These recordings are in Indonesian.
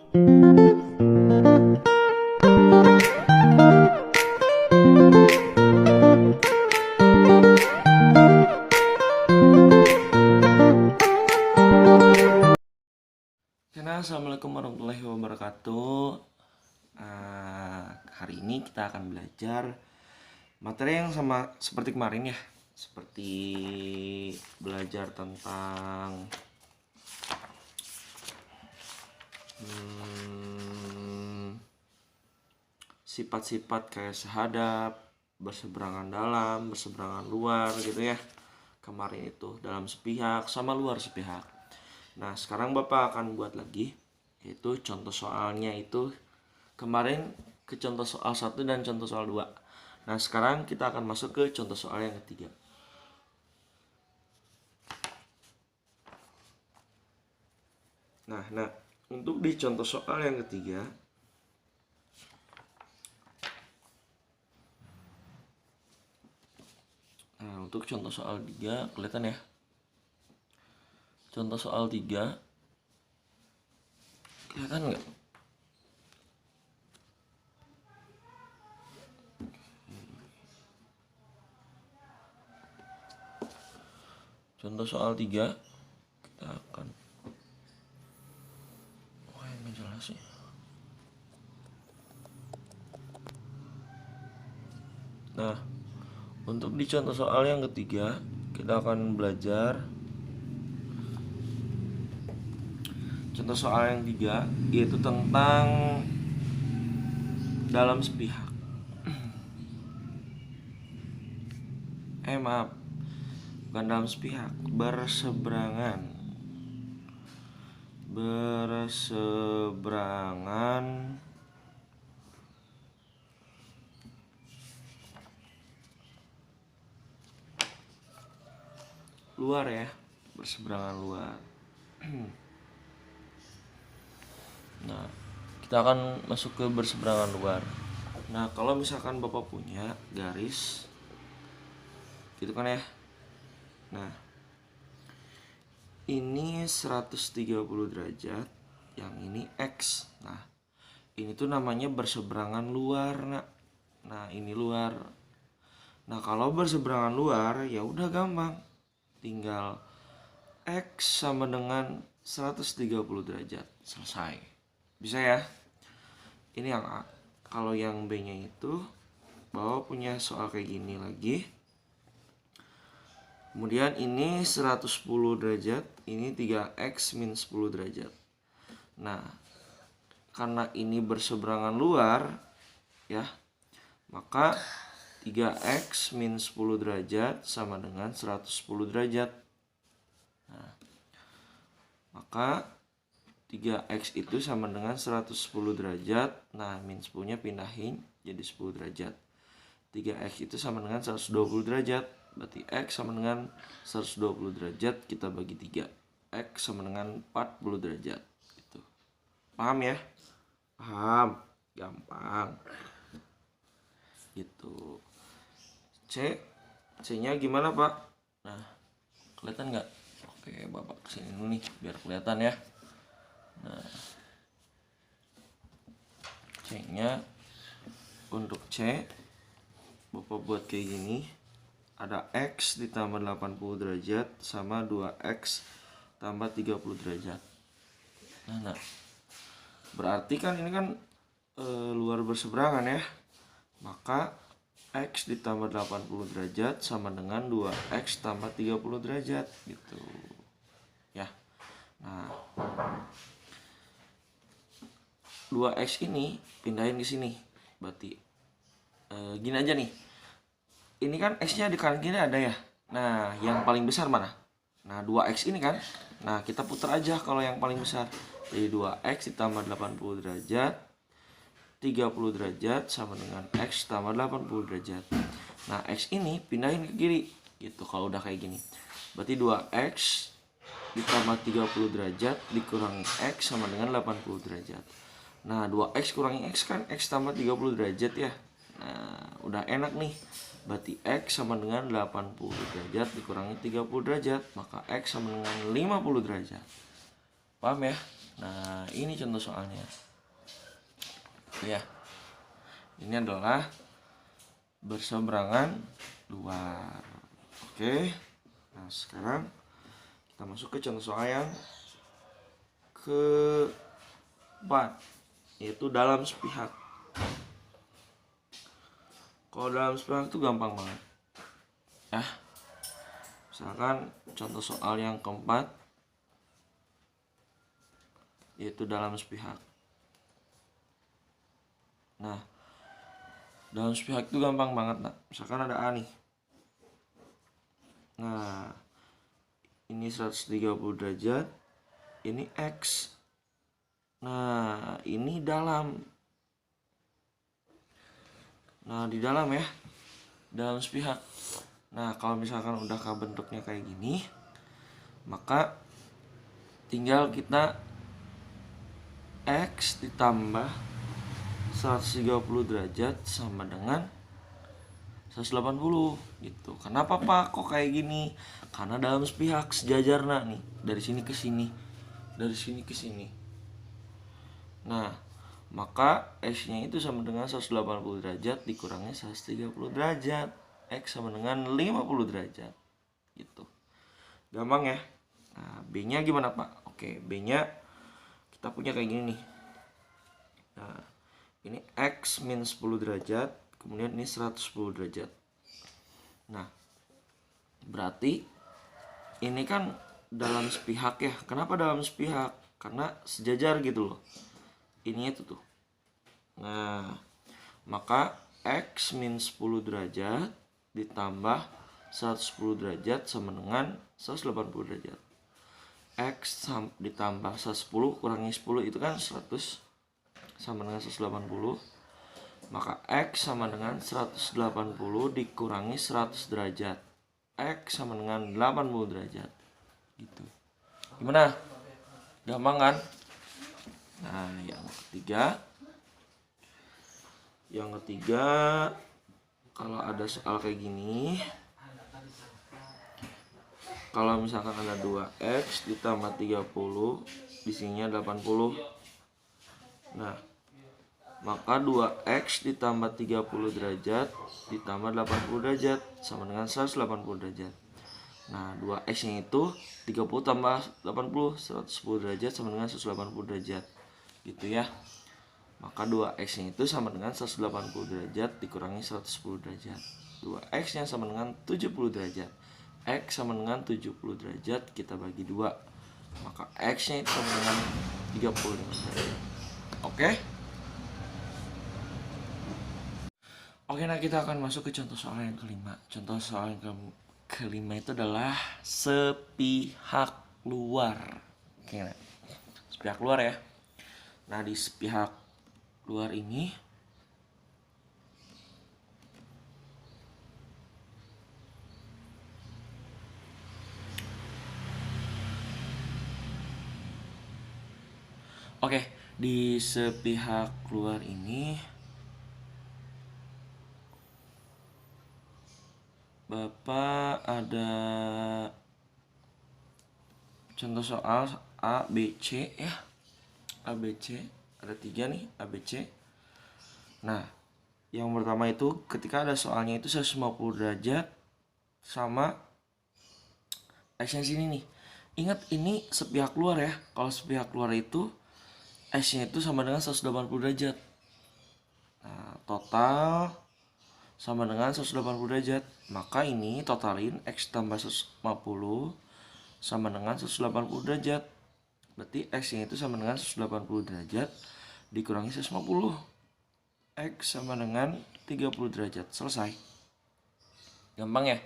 Assalamualaikum warahmatullahi wabarakatuh. Hari ini kita akan belajar materi yang sama seperti kemarin ya, seperti belajar tentang sifat-sifat kayak sehadap, berseberangan dalam, berseberangan luar gitu ya. Kemarin itu dalam sepihak sama luar sepihak. Nah, sekarang Bapak akan buat lagi, yaitu contoh soalnya itu kemarin ke contoh soal 1 dan contoh soal 2. Nah, sekarang kita akan masuk ke contoh soal yang ketiga. Nah, untuk di contoh soal yang ketiga, untuk contoh soal 3 kelihatan ya. Contoh soal 3 kelihatan nggak? Contoh soal 3 kita akan nggak jelas sih. Nah, untuk di contoh soal yang ketiga kita akan belajar contoh soal yang 3, yaitu tentang dalam sepihak. Maaf, bukan dalam sepihak, berseberangan luar ya, berseberangan luar. Nah, kita akan masuk ke berseberangan luar. Nah, kalau misalkan Bapak punya garis gitu kan ya. Nah, ini 130 derajat, yang ini X. Nah, ini tuh namanya berseberangan luar, nak. Nah, ini luar. Nah, kalau berseberangan luar ya udah gampang. Tinggal X sama dengan 130 derajat. Selesai. Bisa ya? Ini yang A. Kalau yang B-nya itu Bapak punya soal kayak gini lagi. Kemudian ini 110 derajat, ini 3x min 10 derajat. Nah, karena ini berseberangan luar ya, maka 3x min 10 derajat sama dengan 110 derajat. Nah, maka 3x itu sama dengan 110 derajat. Nah, min 10 nya pindahin jadi 10 derajat. 3x itu sama dengan 120 derajat. Berarti X sama dengan 120 derajat kita bagi 3. X sama dengan 40 derajat gitu. Paham ya? Paham, gampang gitu. C nya gimana Pak? Nah, kelihatan nggak? Oke, Bapak kesini dulu nih biar kelihatan ya. Nah, C nya untuk C Bapak buat kayak gini. Ada X ditambah 80 derajat sama 2X tambah 30 derajat. Nah, berarti kan ini kan luar berseberangan ya. Maka X ditambah 80 derajat sama dengan 2X tambah 30 derajat gitu. Ya. Nah, 2X ini pindahin ke sini. Berarti gini aja nih. Ini kan X-nya di kanan kiri ada ya. Nah, yang paling besar mana? Nah, 2X ini kan. Nah, kita putar aja kalau yang paling besar. Jadi 2X ditambah 80 derajat 30 derajat sama dengan X tambah 80 derajat. Nah, X ini pindahin ke kiri gitu kalau udah kayak gini. Berarti 2X ditambah 30 derajat dikurangi X sama dengan 80 derajat. Nah, 2X kurangi X kan X tambah 30 derajat ya. Nah, udah enak nih. Berarti X sama dengan 80 derajat dikurangi 30 derajat. Maka X sama dengan 50 derajat. Paham ya? Nah, ini contoh soalnya. Ya. Ini adalah berseberangan luar. Oke. Nah, sekarang kita masuk ke contoh soal yang keempat, yaitu dalam sepihak. Kalau dalam sepihak itu gampang banget. Ya. Misalkan contoh soal yang keempat, yaitu dalam sepihak. Nah, dalam sepihak itu gampang banget. Nah, misalkan ada A nih. Nah, ini 130 derajat, ini X. Nah, ini dalam. Nah, di dalam ya, dalam sepihak. Nah, kalau misalkan udah bentuknya kayak gini, maka tinggal kita X ditambah 130 derajat sama dengan 180 gitu. Kenapa Pak kok kayak gini? Karena dalam sepihak sejajar nih, dari sini ke sini, dari sini ke sini. Nah, maka X-nya itu sama dengan 180 derajat dikurangi 130 derajat. X sama dengan 50 derajat. Gitu. Gampang ya? Nah, B-nya gimana Pak? Oke, B-nya kita punya kayak gini nih. Nah, ini X min 10 derajat, kemudian ini 110 derajat. Nah, berarti ini kan dalam sepihak ya. Kenapa dalam sepihak? Karena sejajar gitu loh. Ini itu tuh. Nah, maka X min 10 derajat ditambah 110 derajat sama dengan 180 derajat. X ditambah 110 kurangi 10 itu kan 100 sama dengan 180. Maka X sama dengan 180 dikurangi 100 derajat. X sama dengan 80 derajat. Gitu. Gimana? Gampang kan? Nah, yang ketiga, kalau ada soal kayak gini, kalau misalkan ada 2X ditambah 30, di sininya 80. Nah, maka 2X ditambah 30 derajat ditambah 80 derajat sama dengan 180 derajat. Nah, 2X-nya itu 30 tambah 80, 110 derajat sama dengan 180 derajat. Gitu ya. Maka 2X-nya itu sama dengan 180 derajat dikurangi 110 derajat. 2X-nya sama dengan 70 derajat. X sama dengan 70 derajat kita bagi 2. Maka X-nya itu sama dengan 35 derajat. Oke? Oke, nah kita akan masuk ke contoh soal yang kelima. Contoh soal yang kelima itu adalah sepihak luar. Oke, nah. Sepihak luar ya. Nah, di sepihak luar ini di sepihak luar ini Bapak ada contoh soal A, B, C ya. A, B, C. Ada 3 nih, A, B, C. Nah, yang pertama itu ketika ada soalnya itu 150 derajat sama X-nya sini nih. Ingat ini sepihak luar ya. Kalau sepihak luar itu X-nya itu sama dengan 180 derajat. Nah, total sama dengan 180 derajat. Maka ini totalin X tambah 150 sama dengan 180 derajat. Berarti X-nya itu sama dengan 180 derajat dikurangi 150. X sama dengan 30 derajat. Selesai. Gampang ya.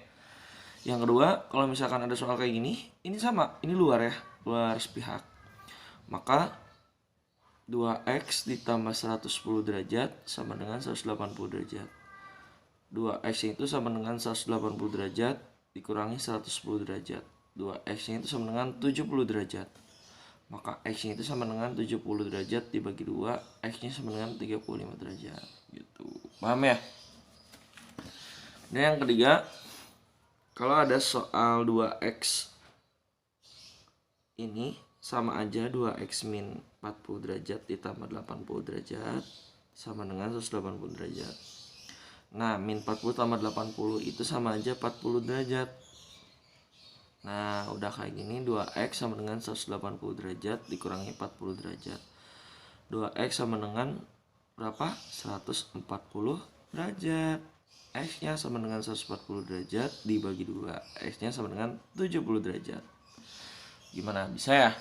Yang kedua, kalau misalkan ada soal kayak gini, ini sama, ini luar ya, luar sepihak. Maka 2X ditambah 110 derajat sama dengan 180 derajat. 2X itu sama dengan 180 derajat dikurangi 110 derajat. 2X itu sama dengan 70 derajat. Maka X-nya itu sama dengan 70 derajat dibagi 2, X-nya sama dengan 35 derajat. Gitu. Paham ya? Dan yang ketiga, kalau ada soal 2X ini sama aja 2x min 40 derajat ditambah 80 derajat sama dengan 180 derajat. Nah, min 40 tambah 80 itu sama aja 40 derajat. Nah, udah kayak gini, 2x sama dengan 180 derajat dikurangi 40 derajat. 2x sama dengan berapa? 140 derajat. X-nya sama dengan 140 derajat dibagi 2. X-nya sama dengan 70 derajat. Gimana? Bisa ya?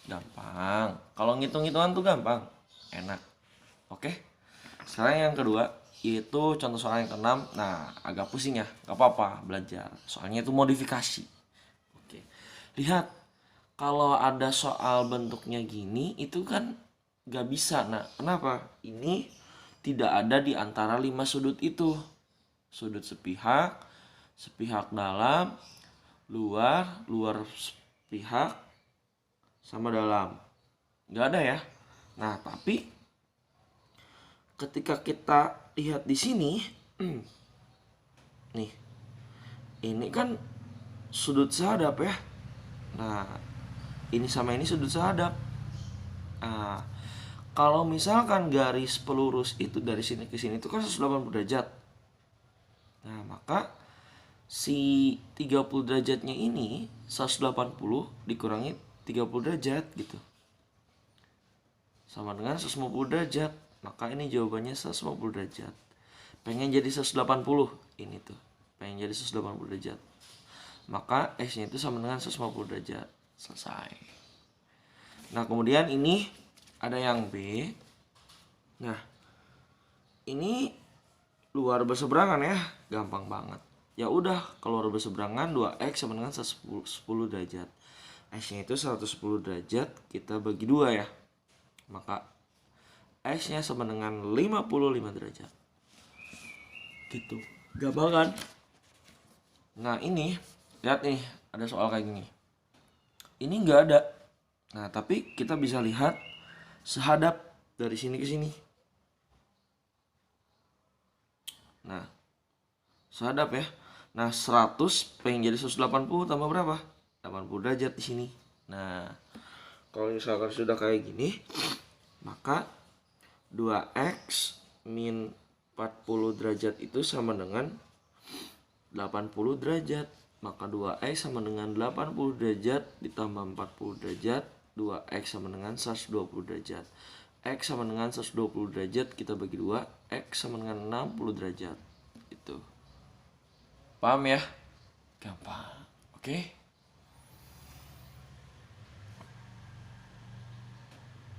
Gampang. Kalau ngitung-hitungan tuh gampang. Enak. Oke. Sekarang yang kedua, yaitu contoh soal yang ke-6. Nah, agak pusing ya. Gak apa-apa belajar. Soalnya itu modifikasi. Oke. Lihat. Kalau ada soal bentuknya gini, itu kan gak bisa. Nah, kenapa? Ini tidak ada di antara 5 sudut itu. Sudut sepihak, sepihak dalam, luar, luar sepihak, sama dalam. Nggak ada ya. Nah, tapi ketika kita lihat di sini, nih, ini kan sudut sehadap ya. Nah, ini sama ini sudut sehadap. Nah, kalau misalkan garis pelurus itu dari sini ke sini itu kan 180 derajat. Nah, maka si 30 derajatnya ini 180 dikurangi 30 derajat gitu. Sama dengan 150 derajat. Maka ini jawabannya 150 derajat. Pengen jadi 180 ini tuh. Pengen jadi 180 derajat. Maka X-nya itu sama dengan 150 derajat. Selesai. Nah, kemudian ini ada yang B. Nah, ini luar berseberangan ya, gampang banget. Ya udah, kalau luar berseberangan 2x sama dengan 110 derajat. X-nya itu 110 derajat, kita bagi 2 ya. Maka X-nya sama dengan 55 derajat. Gitu. Gampang kan? Nah, ini lihat nih, ada soal kayak gini. Ini enggak ada. Nah, tapi kita bisa lihat sehadap dari sini ke sini. Nah, sehadap ya. Nah, 100 pengen jadi 180 tambah berapa? 80 derajat di sini. Nah, kalau misalkan sudah kayak gini, maka 2x min 40 derajat itu sama dengan 80 derajat. Maka 2x sama dengan 80 derajat ditambah 40 derajat. 2x sama dengan 120 derajat. X sama dengan 120 derajat kita bagi 2, X sama dengan 60 derajat. Itu. Paham ya? Gampang. Oke.